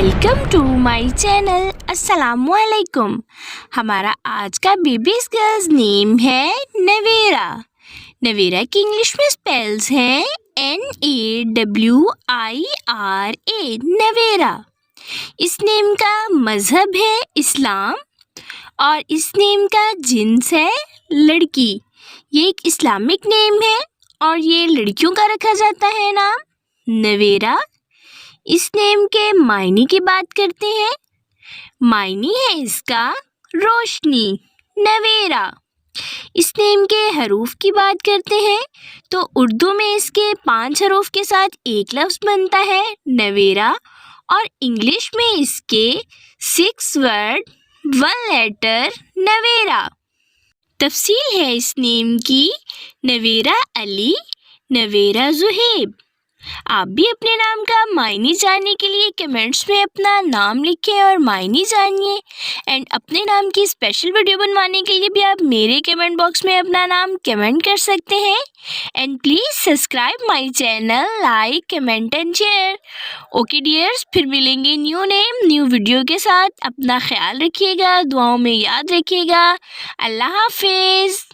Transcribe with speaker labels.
Speaker 1: Welcome to my channel. अस्सलामु अलैकुम। हमारा आज का बेबीज गर्ल्स नेम है नवेरा। नवेरा की इंग्लिश में स्पेल्स हैं NAWIRA, नवेरा। इस नेम का मज़हब है इस्लाम और इस नेम का जिन्स है लड़की। ये एक इस्लामिक नेम है और ये लड़कियों का रखा जाता है नाम नवेरा। इस नेम के मायने की बात करते हैं। मायने है इसका रोशनी, नवेरा। इस नेम के हरूफ की बात करते हैं तो उर्दू में इसके 5 हरूफ के साथ एक लफ्ज़ बनता है नवेरा और इंग्लिश में इसके 6 वर्ड 1 लेटर नवेरा। तफसील है इस नेम की नवेरा अली, नवेरा जुहेब। आप भी अपने नाम का मायने जानने के लिए कमेंट्स में अपना नाम लिखें और मायने जानिए। एंड अपने नाम की स्पेशल वीडियो बनवाने के लिए भी आप मेरे कमेंट बॉक्स में अपना नाम कमेंट कर सकते हैं। And please subscribe my channel, like, comment and share. Okay dears, फिर मिलेंगे न्यू नेम न्यू वीडियो के साथ। अपना ख्याल रखिएगा, दुआओं में याद रखिएगा। अल्लाह हाफिज़।